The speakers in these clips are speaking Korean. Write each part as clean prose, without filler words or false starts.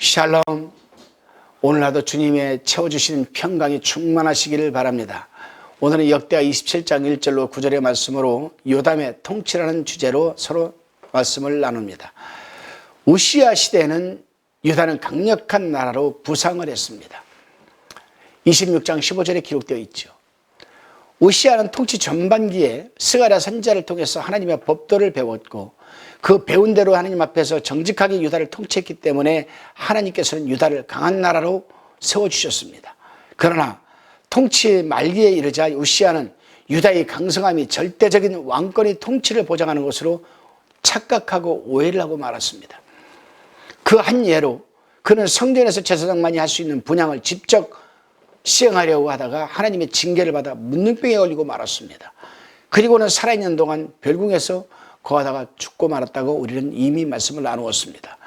샬롬. 오늘 하루 주님의 채워주시는 평강이 충만하시기를 바랍니다. 오늘은 역대하 27장 1절로 9절의 말씀으로 요담의 통치라는 주제로 서로 말씀을 나눕니다. 우시야 시대에는 유다는 강력한 나라로 부상을 했습니다. 26장 15절에 기록되어 있죠. 우시야는 통치 전반기에 스가랴 선지자를 통해서 하나님의 법도를 배웠고 그 배운 대로 하나님 앞에서 정직하게 유다를 통치했기 때문에 하나님께서는 유다를 강한 나라로 세워주셨습니다. 그러나 통치 말기에 이르자 우시야는 유다의 강성함이 절대적인 왕권의 통치를 보장하는 것으로 착각하고 오해를 하고 말았습니다. 그 한 예로 그는 성전에서 제사장만이 할 수 있는 분향을 직접 시행하려고 하다가 하나님의 징계를 받아 문둥병에 걸리고 말았습니다. 그리고는 살아있는 동안 별궁에서 거하다가 죽고 말았다고 우리는 이미 말씀을 나누었습니다.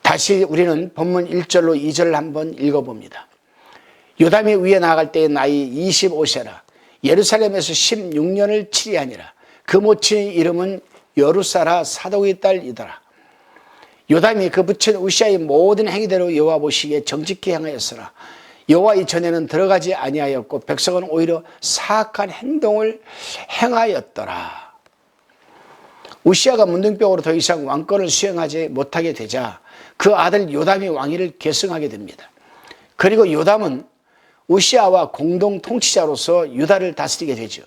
다시 우리는 본문 1절로 2절을 한번 읽어봅니다. 요담이 위에 나아갈 때의 나이 25세라 예루살렘에서 16년을 치리하니라. 그 모친의 이름은 여루사라 사독의 딸이더라. 요담이 그 부친 우시야의 모든 행위대로 여호와 보시기에 정직히 행하였으나 여호와 이전에는 들어가지 아니하였고 백성은 오히려 사악한 행동을 행하였더라. 우시야가 문둥병으로 더 이상 왕권을 수행하지 못하게 되자 그 아들 요담이 왕위를 계승하게 됩니다. 그리고 요담은 우시야와 공동 통치자로서 유다를 다스리게 되죠.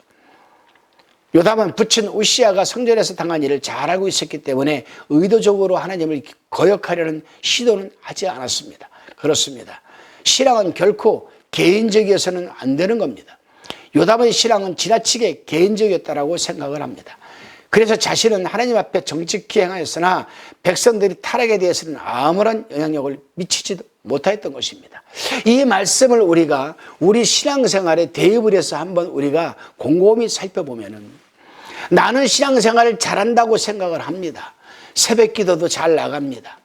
요담은 부친 우시야가 성전에서 당한 일을 잘 알고 있었기 때문에 의도적으로 하나님을 거역하려는 시도는 하지 않았습니다. 그렇습니다. 신앙은 결코 개인적이어서는 안 되는 겁니다. 요담의 신앙은 지나치게 개인적이었다고 생각을 합니다. 그래서 자신은 하나님 앞에 정직히 행하였으나 백성들이 타락에 대해서는 아무런 영향력을 미치지도 못하였던 것입니다. 이 말씀을 우리가 우리 신앙생활에 대입을 해서 한번 우리가 곰곰이 살펴보면은 나는 신앙생활을 잘한다고 생각을 합니다. 새벽 기도도 잘 나갑니다.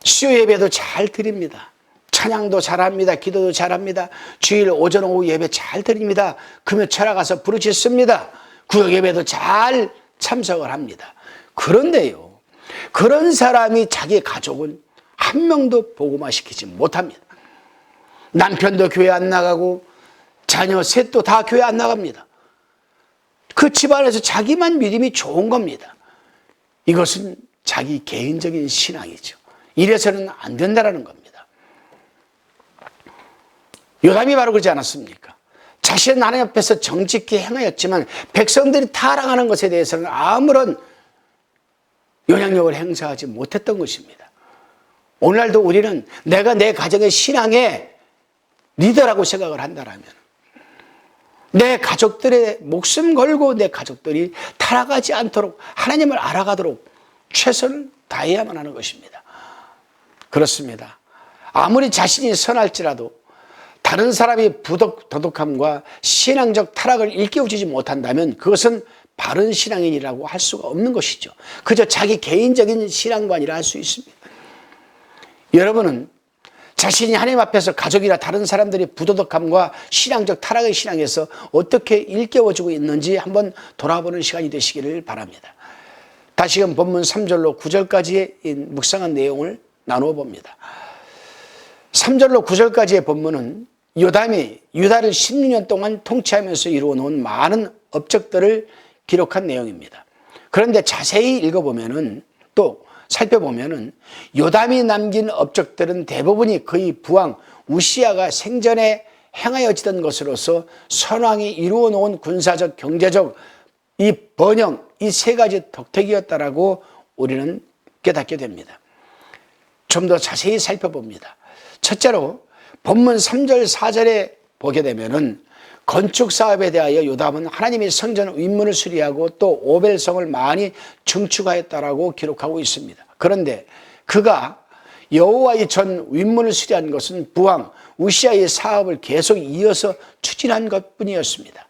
수요 예배도 잘 드립니다. 찬양도 잘합니다. 기도도 잘합니다. 주일 오전 오후 예배 잘 드립니다. 금요 철학 가서 부르짖습니다. 구역 예배도 잘 참석을 합니다. 그런데요, 그런 사람이 자기 가족은 한 명도 복음화시키지 못합니다. 남편도 교회 안 나가고 자녀 셋도 다 교회 안 나갑니다. 그 집안에서 자기만 믿음이 좋은 겁니다. 이것은 자기 개인적인 신앙이죠. 이래서는 안 된다는 겁니다. 요담이 바로 그러지 않았습니까? 자신은 하나님 앞에서 정직히 행하였지만 백성들이 타락하는 것에 대해서는 아무런 영향력을 행사하지 못했던 것입니다. 오늘날도 우리는 내가 내 가정의 신앙의 리더라고 생각을 한다면 내 가족들의 목숨 걸고 내 가족들이 타락하지 않도록 하나님을 알아가도록 최선을 다해야만 하는 것입니다. 그렇습니다. 아무리 자신이 선할지라도 다른 사람이 도덕함과 신앙적 타락을 일깨워주지 못한다면 그것은 바른 신앙인이라고 할 수가 없는 것이죠. 그저 자기 개인적인 신앙관이라 할 수 있습니다. 여러분은 자신이 하나님 앞에서 가족이나 다른 사람들이 부도덕함과 신앙적 타락의 신앙에서 어떻게 일깨워주고 있는지 한번 돌아보는 시간이 되시기를 바랍니다. 다시금 본문 3절로 9절까지의 묵상한 내용을 나누어 봅니다. 3절로 9절까지의 본문은 요담이 유다를 16년 동안 통치하면서 이루어놓은 많은 업적들을 기록한 내용입니다. 그런데 자세히 읽어보면은 또 살펴보면은 요담이 남긴 업적들은 대부분이 그의 부왕 우시야가 생전에 행하여지던 것으로서 선왕이 이루어놓은 군사적, 경제적 이 번영, 이 세 가지 덕택이었다라고 우리는 깨닫게 됩니다. 좀 더 자세히 살펴봅니다. 첫째로 본문 3절 4절에 보게 되면은 건축 사업에 대하여 요담은 하나님의 성전 윗문을 수리하고 또 오벨성을 많이 증축하였다라고 기록하고 있습니다. 그런데 그가 여호와의 전 윗문을 수리한 것은 부왕 우시야의 사업을 계속 이어서 추진한 것뿐이었습니다.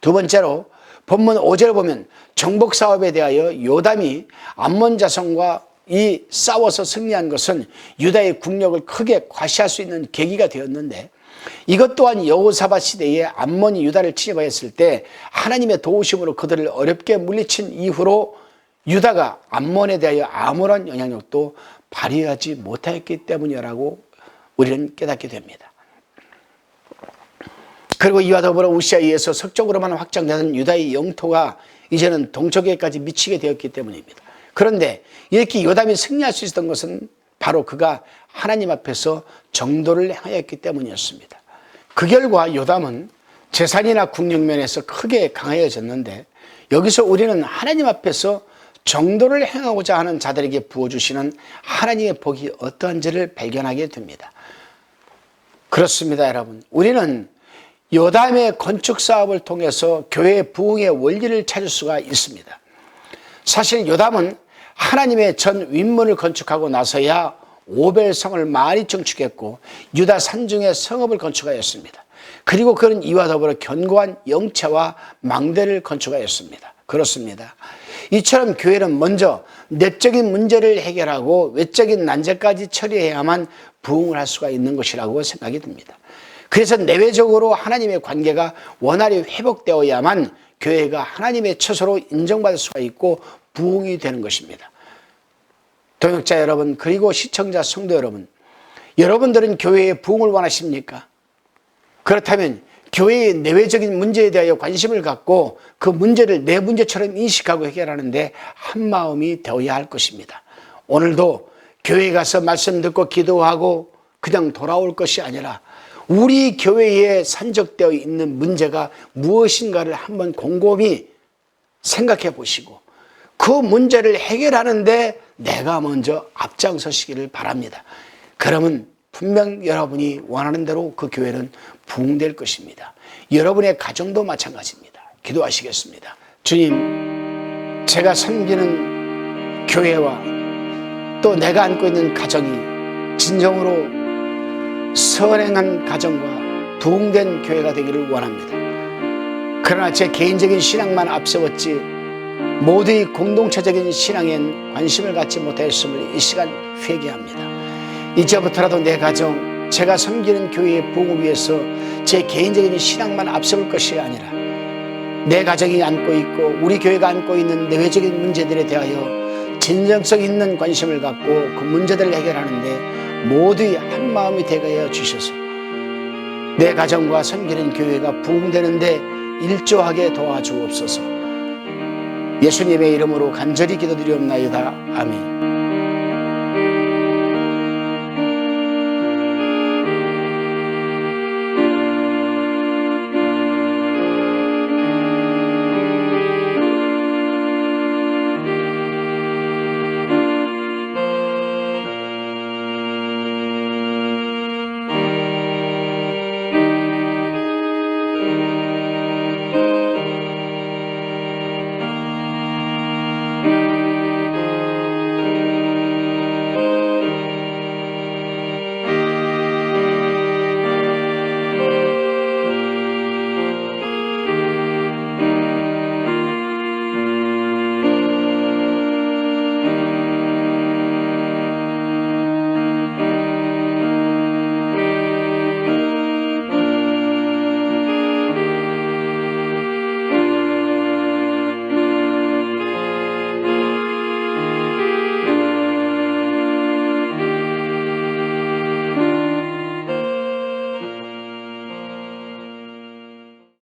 두 번째로 본문 5절을 보면 정복 사업에 대하여 요담이 암몬 자손과 이 싸워서 승리한 것은 유다의 국력을 크게 과시할 수 있는 계기가 되었는데 이것 또한 여호사밧 시대에 암몬이 유다를 침입하였을 때 하나님의 도우심으로 그들을 어렵게 물리친 이후로 유다가 암몬에 대하여 아무런 영향력도 발휘하지 못하였기 때문이라고 우리는 깨닫게 됩니다. 그리고 이와 더불어 우시아에 의해서 서쪽으로만 확장되는 유다의 영토가 이제는 동쪽에까지 미치게 되었기 때문입니다. 그런데 이렇게 요담이 승리할 수 있었던 것은 바로 그가 하나님 앞에서 정도를 행하였기 때문이었습니다. 그 결과 요담은 재산이나 국력면에서 크게 강해졌는데, 여기서 우리는 하나님 앞에서 정도를 행하고자 하는 자들에게 부어주시는 하나님의 복이 어떠한지를 발견하게 됩니다. 그렇습니다, 여러분. 우리는 요담의 건축 사업을 통해서 교회의 부흥의 원리를 찾을 수가 있습니다. 사실 요담은 하나님의 전 윗문을 건축하고 나서야 오벨성을 많이 증축했고 유다 산중에 성읍을 건축하였습니다. 그리고 그는 이와 더불어 견고한 영체와 망대를 건축하였습니다. 그렇습니다. 이처럼 교회는 먼저 내적인 문제를 해결하고 외적인 난제까지 처리해야만 부흥을 할 수가 있는 것이라고 생각이 듭니다. 그래서 내외적으로 하나님의 관계가 원활히 회복되어야만 교회가 하나님의 처소로 인정받을 수가 있고 부흥이 되는 것입니다. 동역자 여러분, 그리고 시청자 성도 여러분, 여러분들은 교회의 부흥을 원하십니까? 그렇다면 교회의 내외적인 문제에 대하여 관심을 갖고 그 문제를 내 문제처럼 인식하고 해결하는데 한마음이 되어야 할 것입니다. 오늘도 교회에 가서 말씀 듣고 기도하고 그냥 돌아올 것이 아니라 우리 교회에 산적되어 있는 문제가 무엇인가를 한번 곰곰이 생각해 보시고 그 문제를 해결하는데 내가 먼저 앞장서시기를 바랍니다. 그러면 분명 여러분이 원하는 대로 그 교회는 부흥될 것입니다. 여러분의 가정도 마찬가지입니다. 기도하시겠습니다. 주님, 제가 섬기는 교회와 또 내가 안고 있는 가정이 진정으로 선행한 가정과 부흥된 교회가 되기를 원합니다. 그러나 제 개인적인 신앙만 앞세웠지 모두의 공동체적인 신앙엔 관심을 갖지 못하였음을 이 시간 회개합니다. 이제부터라도 내 가정, 제가 섬기는 교회의 부흥을 위해서 제 개인적인 신앙만 앞세울 것이 아니라 내 가정이 안고 있고 우리 교회가 안고 있는 내외적인 문제들에 대하여 진정성 있는 관심을 갖고 그 문제들을 해결하는데 모두의 한마음이 되게 하여 주셔서 내 가정과 섬기는 교회가 부흥되는데 일조하게 도와주옵소서. 예수님의 이름으로 간절히 기도드리옵나이다. 아멘.